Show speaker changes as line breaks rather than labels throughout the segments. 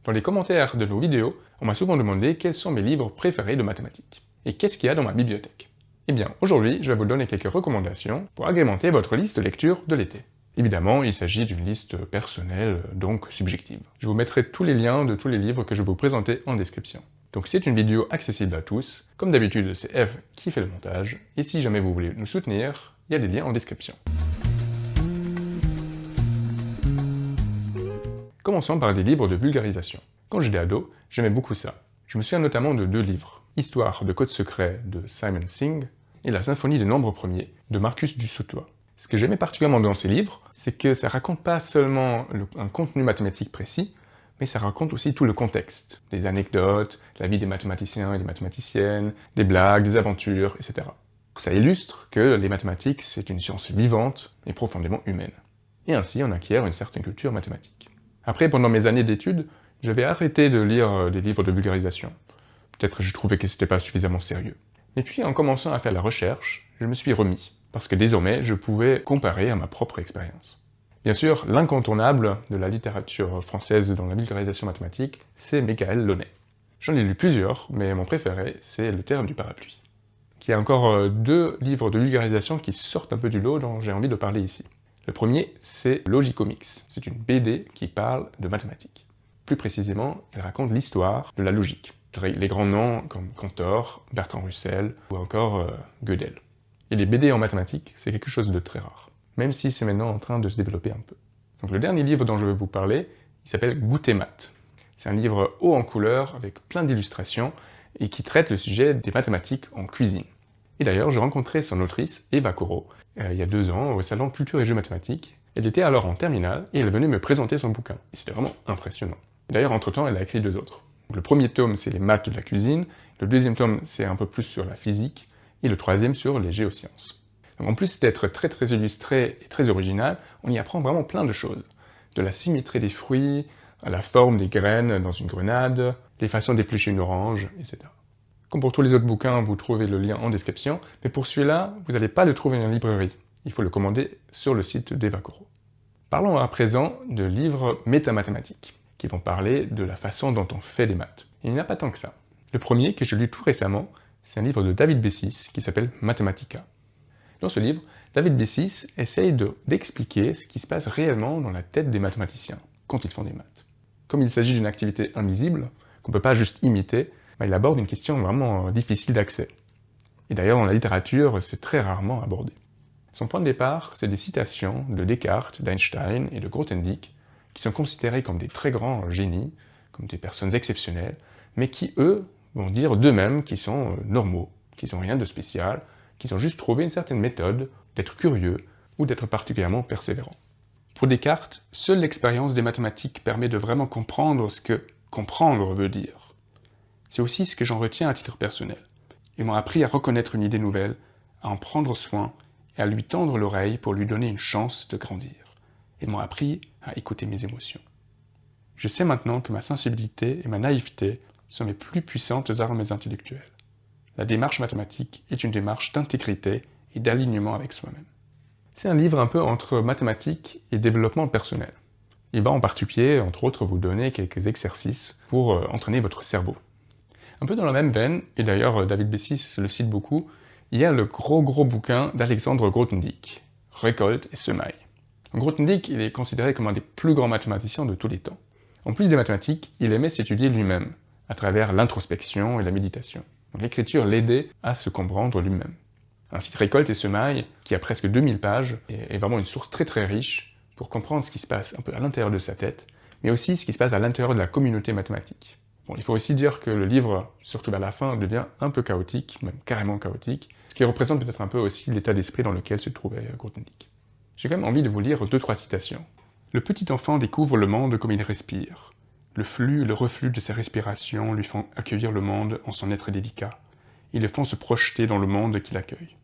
Dans les commentaires de nos vidéos, on m'a souvent demandé quels sont mes livres préférés de mathématiques. Et qu'est-ce qu'il y a dans ma bibliothèque? Eh bien, aujourd'hui, je vais vous donner quelques recommandations pour agrémenter votre liste de lecture de l'été. Évidemment, il s'agit d'une liste personnelle, donc subjective. Je vous mettrai tous les liens de tous les livres que je vais vous présenter en description. Donc c'est une vidéo accessible à tous. Comme d'habitude, c'est Eve qui fait le montage. Et si jamais vous voulez nous soutenir, il y a des liens en description. Commençons par des livres de vulgarisation. Quand j'étais ado, j'aimais beaucoup ça. Je me souviens notamment de deux livres. Histoire de Code secret de Simon Singh et La symphonie des nombres premiers de Marcus du Sautoy. Ce que j'aimais particulièrement dans ces livres, c'est que ça raconte pas seulement un contenu mathématique précis, mais ça raconte aussi tout le contexte. Des anecdotes, la vie des mathématiciens et des mathématiciennes, des blagues, des aventures, etc. Ça illustre que les mathématiques, c'est une science vivante et profondément humaine. Et ainsi, on acquiert une certaine culture mathématique. Après, pendant mes années d'études, j'avais arrêté de lire des livres de vulgarisation. Peut-être que je trouvais que c'était pas suffisamment sérieux. Et puis, en commençant à faire la recherche, je me suis remis, parce que désormais, je pouvais comparer à ma propre expérience. Bien sûr, l'incontournable de la littérature française dans la vulgarisation mathématique, c'est Michael Launay. J'en ai lu plusieurs, mais mon préféré, c'est Le Terme du parapluie. Il y a encore deux livres de vulgarisation qui sortent un peu du lot dont j'ai envie de parler ici. Le premier, c'est Logicomix. C'est une BD qui parle de mathématiques. Plus précisément, elle raconte l'histoire de la logique. Les grands noms comme Cantor, Bertrand Russell ou encore Gödel. Et les BD en mathématiques, c'est quelque chose de très rare, même si c'est maintenant en train de se développer un peu. Donc le dernier livre dont je vais vous parler, il s'appelle Goûter maths. C'est un livre haut en couleurs avec plein d'illustrations et qui traite le sujet des mathématiques en cuisine. Et d'ailleurs, j'ai rencontré son autrice, Eva Coro, il y a 2 ans, au salon Culture et Jeux Mathématiques. Elle était alors en terminale et elle venait me présenter son bouquin. Et c'était vraiment impressionnant. D'ailleurs, entre-temps, elle a écrit 2 autres. Donc, le premier tome, c'est les maths de la cuisine. Le deuxième tome, c'est un peu plus sur la physique. Et le troisième, sur les géosciences. Donc, en plus d'être très illustré et très original, on y apprend vraiment plein de choses. De la symétrie des fruits, à la forme des graines dans une grenade, les façons d'éplucher une orange, etc. Comme pour tous les autres bouquins, vous trouvez le lien en description, mais pour celui-là, vous n'allez pas le trouver en librairie. Il faut le commander sur le site d'Eva Coro. Parlons à présent de livres métamathématiques, qui vont parler de la façon dont on fait des maths. Et il n'y en a pas tant que ça. Le premier, que j'ai lu tout récemment, c'est un livre de David Bessis qui s'appelle Mathematica. Dans ce livre, David Bessis essaye d'expliquer ce qui se passe réellement dans la tête des mathématiciens quand ils font des maths. Comme il s'agit d'une activité invisible, qu'on ne peut pas juste imiter, il aborde une question vraiment difficile d'accès. Et d'ailleurs, dans la littérature, c'est très rarement abordé. Son point de départ, c'est des citations de Descartes, d'Einstein et de Grothendieck, qui sont considérés comme des très grands génies, comme des personnes exceptionnelles, mais qui, eux, vont dire d'eux-mêmes qu'ils sont normaux, qu'ils n'ont rien de spécial, qu'ils ont juste trouvé une certaine méthode d'être curieux ou d'être particulièrement persévérants. Pour Descartes, seule l'expérience des mathématiques permet de vraiment comprendre ce que comprendre veut dire. C'est aussi ce que j'en retiens à titre personnel. Ils m'ont appris à reconnaître une idée nouvelle, à en prendre soin et à lui tendre l'oreille pour lui donner une chance de grandir. Ils m'ont appris à écouter mes émotions. Je sais maintenant que ma sensibilité et ma naïveté sont mes plus puissantes armes intellectuelles. La démarche mathématique est une démarche d'intégrité et d'alignement avec soi-même. C'est un livre un peu entre mathématiques et développement personnel. Il va en particulier, entre autres, vous donner quelques exercices pour entraîner votre cerveau. Un peu dans la même veine, et d'ailleurs David Bessis le cite beaucoup, il y a le gros bouquin d'Alexandre Grothendieck, Récolte et semailles. Grothendieck, il est considéré comme un des plus grands mathématiciens de tous les temps. En plus des mathématiques, il aimait s'étudier lui-même, à travers l'introspection et la méditation. L'écriture l'aidait à se comprendre lui-même. Ainsi, Récolte et semailles, qui a presque 2000 pages, est vraiment une source très riche pour comprendre ce qui se passe un peu à l'intérieur de sa tête, mais aussi ce qui se passe à l'intérieur de la communauté mathématique. Bon, il faut aussi dire que le livre, surtout vers la fin, devient un peu chaotique, même carrément chaotique, ce qui représente peut-être un peu aussi l'état d'esprit dans lequel se trouvait Grothendieck. J'ai quand même envie de vous lire 2-3 citations. Le petit enfant découvre le monde comme il respire. Le flux et le reflux de sa respiration lui font accueillir le monde en son être délicat. Ils le font se projeter dans le monde qui l'accueille.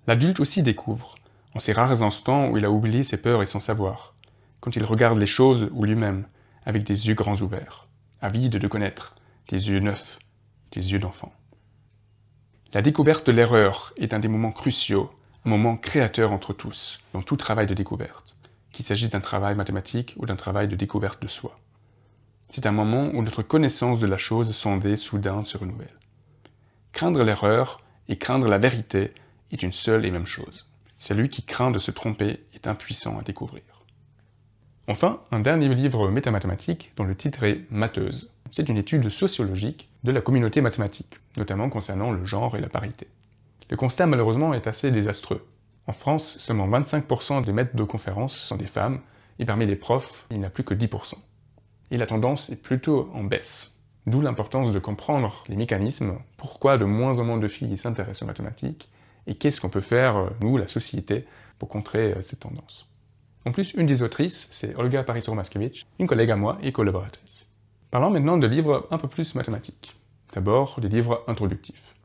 L'adulte aussi découvre, en ces rares instants où il a oublié ses peurs et son savoir, quand il regarde les choses ou lui-même, avec des yeux grands ouverts, avide de connaître, des yeux neufs, des yeux d'enfant. La découverte de l'erreur est un des moments cruciaux, un moment créateur entre tous, dans tout travail de découverte, qu'il s'agisse d'un travail mathématique ou d'un travail de découverte de soi. C'est un moment où notre connaissance de la chose sondée soudain se renouvelle. Craindre l'erreur et craindre la vérité est une seule et même chose. Celui qui craint de se tromper est impuissant à découvrir. Enfin, un dernier livre métamathématique dont le titre est Matheuse. C'est une étude sociologique de la communauté mathématique, notamment concernant le genre et la parité. Le constat malheureusement est assez désastreux. En France, seulement 25% des maîtres de conférences sont des femmes, et parmi les profs, il n'y en a plus que 10%. Et la tendance est plutôt en baisse. D'où l'importance de comprendre les mécanismes, pourquoi de moins en moins de filles s'intéressent aux mathématiques, et qu'est-ce qu'on peut faire, nous, la société, pour contrer cette tendance. En plus, une des autrices, c'est Olga Parisot-Maskiewicz, une collègue à moi et collaboratrice. Parlons maintenant de livres un peu plus mathématiques. D'abord, des livres introductifs.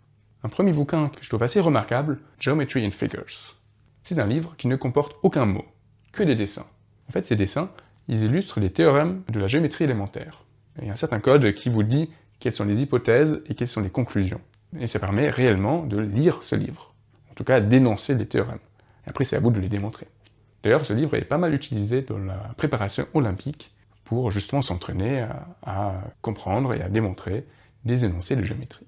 Un premier bouquin que je trouve assez remarquable, Geometry in Figures. C'est un livre qui ne comporte aucun mot, que des dessins. En fait, ces dessins, ils illustrent les théorèmes de la géométrie élémentaire. Il y a un certain code qui vous dit quelles sont les hypothèses et quelles sont les conclusions. Et ça permet réellement de lire ce livre. En tout cas, d'énoncer les théorèmes. Et après, c'est à vous de les démontrer. D'ailleurs, ce livre est pas mal utilisé dans la préparation olympique pour justement s'entraîner à comprendre et à démontrer des énoncés de géométrie.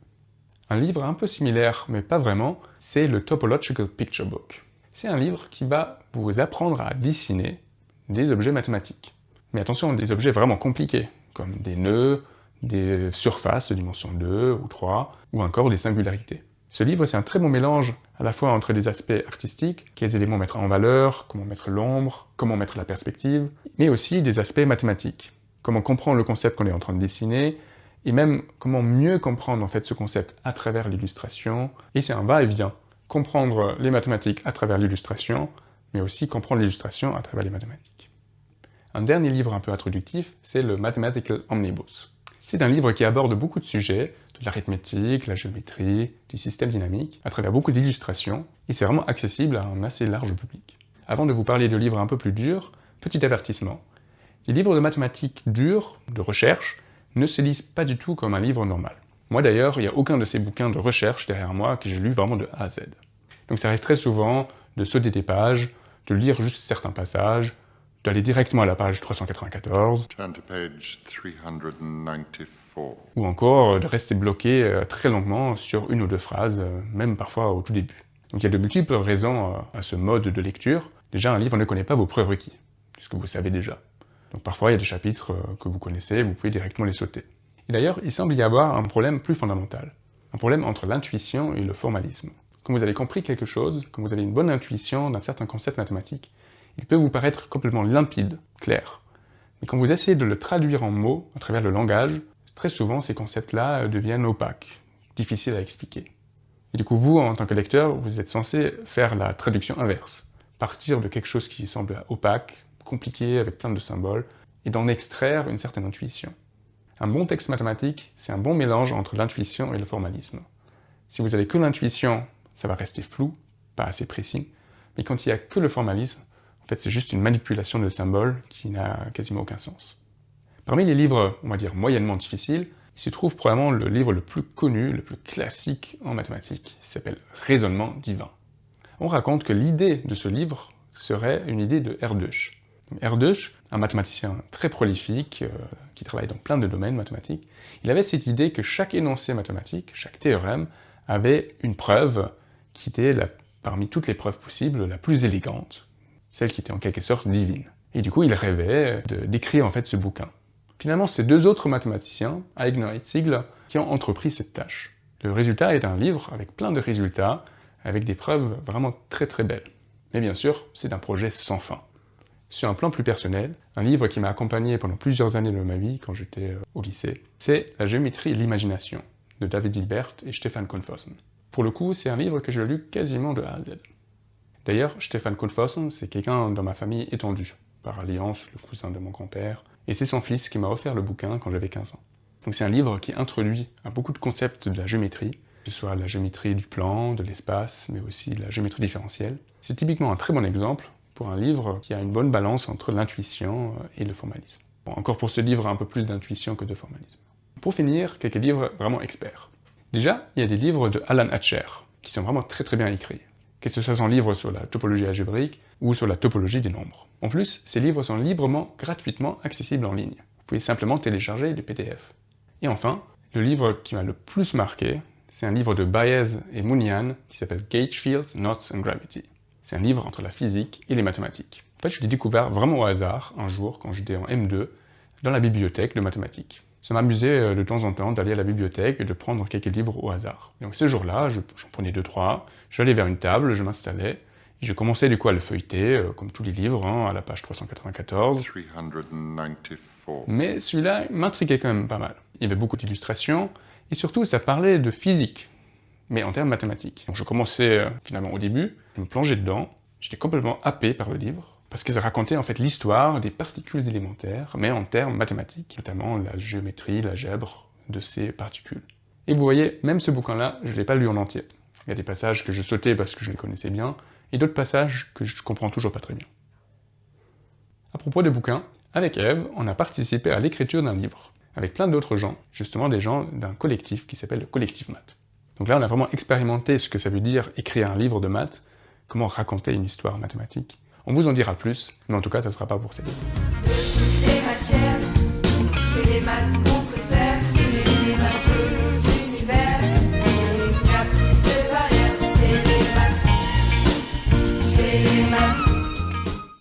Un livre un peu similaire, mais pas vraiment, c'est le Topological Picture Book. C'est un livre qui va vous apprendre à dessiner des objets mathématiques. Mais attention, des objets vraiment compliqués, comme des nœuds, des surfaces de dimension 2 ou 3, ou encore des singularités. Ce livre, c'est un très bon mélange à la fois entre des aspects artistiques, quels éléments mettre en valeur, comment mettre l'ombre, comment mettre la perspective, mais aussi des aspects mathématiques. Comment comprendre le concept qu'on est en train de dessiner, et même comment mieux comprendre en fait ce concept à travers l'illustration. Et c'est un va-et-vient. Comprendre les mathématiques à travers l'illustration, mais aussi comprendre l'illustration à travers les mathématiques. Un dernier livre un peu introductif, c'est le Mathematical Omnibus. C'est un livre qui aborde beaucoup de sujets, de l'arithmétique, la géométrie, du système dynamique, à travers beaucoup d'illustrations, et c'est vraiment accessible à un assez large public. Avant de vous parler de livres un peu plus durs, petit avertissement. Les livres de mathématiques durs, de recherche, ne se lisent pas du tout comme un livre normal. Moi d'ailleurs, il n'y a aucun de ces bouquins de recherche derrière moi que j'ai lu vraiment de A à Z. Donc ça arrive très souvent de sauter des pages, de lire juste certains passages, d'aller directement à la page 394,
Turn to page 394.
ou encore de rester bloqué très longuement sur une ou deux phrases, même parfois au tout début. Donc il y a de multiples raisons à ce mode de lecture. Déjà, un livre ne connaît pas vos prérequis, puisque vous savez déjà. Donc parfois, il y a des chapitres que vous connaissez, vous pouvez directement les sauter. Et d'ailleurs, il semble y avoir un problème plus fondamental, un problème entre l'intuition et le formalisme. Quand vous avez compris quelque chose, quand vous avez une bonne intuition d'un certain concept mathématique, il peut vous paraître complètement limpide, clair. Mais quand vous essayez de le traduire en mots, à travers le langage, très souvent ces concepts-là deviennent opaques, difficiles à expliquer. Et du coup, vous, en tant que lecteur, vous êtes censé faire la traduction inverse. Partir de quelque chose qui semble opaque, compliqué, avec plein de symboles, et d'en extraire une certaine intuition. Un bon texte mathématique, c'est un bon mélange entre l'intuition et le formalisme. Si vous avez que l'intuition, ça va rester flou, pas assez précis, mais quand il n'y a que le formalisme, en fait, c'est juste une manipulation de symboles qui n'a quasiment aucun sens. Parmi les livres, on va dire, moyennement difficiles, il se trouve probablement le livre le plus connu, le plus classique en mathématiques, qui s'appelle Raisonnement divin. On raconte que l'idée de ce livre serait une idée de Erdős. Erdős, un mathématicien très prolifique, qui travaille dans plein de domaines mathématiques, il avait cette idée que chaque énoncé mathématique, chaque théorème, avait une preuve qui était, parmi toutes les preuves possibles, la plus élégante, celle qui était en quelque sorte divine. Et du coup, il rêvait d'écrire en fait ce bouquin. Finalement, c'est deux autres mathématiciens, Aigner et Ziegler, qui ont entrepris cette tâche. Le résultat est un livre avec plein de résultats, avec des preuves vraiment très très belles. Mais bien sûr, c'est un projet sans fin. Sur un plan plus personnel, un livre qui m'a accompagné pendant plusieurs années de ma vie quand j'étais au lycée, c'est La géométrie et l'imagination, de David Hilbert et Stefan Cohnfosser. Pour le coup, c'est un livre que j'ai lu quasiment de A à Z. D'ailleurs, Stefan Cohnfosser, c'est quelqu'un dans ma famille étendue, par alliance, le cousin de mon grand-père, et c'est son fils qui m'a offert le bouquin quand j'avais 15 ans. Donc c'est un livre qui introduit à beaucoup de concepts de la géométrie, que ce soit la géométrie du plan, de l'espace, mais aussi la géométrie différentielle. C'est typiquement un très bon exemple pour un livre qui a une bonne balance entre l'intuition et le formalisme. Bon, encore pour ce livre, un peu plus d'intuition que de formalisme. Pour finir, quelques livres vraiment experts. Déjà, il y a des livres de Alan Hatcher, qui sont vraiment très très bien écrits. Que ce soit un livre sur la topologie algébrique ou sur la topologie des nombres. En plus, ces livres sont librement, gratuitement accessibles en ligne. pouvez simplement télécharger les PDF. Et enfin, le livre qui m'a le plus marqué, c'est un livre de Baez et Mounian qui s'appelle Gauge Fields, Knots and Gravity. C'est un livre entre la physique et les mathématiques. En fait, je l'ai découvert vraiment au hasard, un jour, quand j'étais en M2, dans la bibliothèque de mathématiques. Ça m'amusait de temps en temps d'aller à la bibliothèque et de prendre quelques livres au hasard. Donc ce jour-là, j'en prenais 2-3, j'allais vers une table, je m'installais, et je commençais du coup à le feuilleter, comme tous les livres, à la page 394.
394.
Mais celui-là m'intriguait quand même pas mal. Il y avait beaucoup d'illustrations, et surtout ça parlait de physique, mais en termes mathématiques. Donc je commençais finalement au début, je me plongeais dedans, j'étais complètement happé par le livre, parce que ça racontait en fait l'histoire des particules élémentaires, mais en termes mathématiques, notamment la géométrie, l'algèbre de ces particules. Et vous voyez, même ce bouquin-là, je ne l'ai pas lu en entier. Il y a des passages que je sautais parce que je les connaissais bien, et d'autres passages que je comprends toujours pas très bien. À propos des bouquins, avec Eve, on a participé à l'écriture d'un livre, avec plein d'autres gens, justement des gens d'un collectif qui s'appelle le Collectif Maths. Donc là, on a vraiment expérimenté ce que ça veut dire écrire un livre de maths, comment raconter une histoire mathématique. On vous en dira plus, mais en tout cas, ça ne sera pas pour cette vidéo.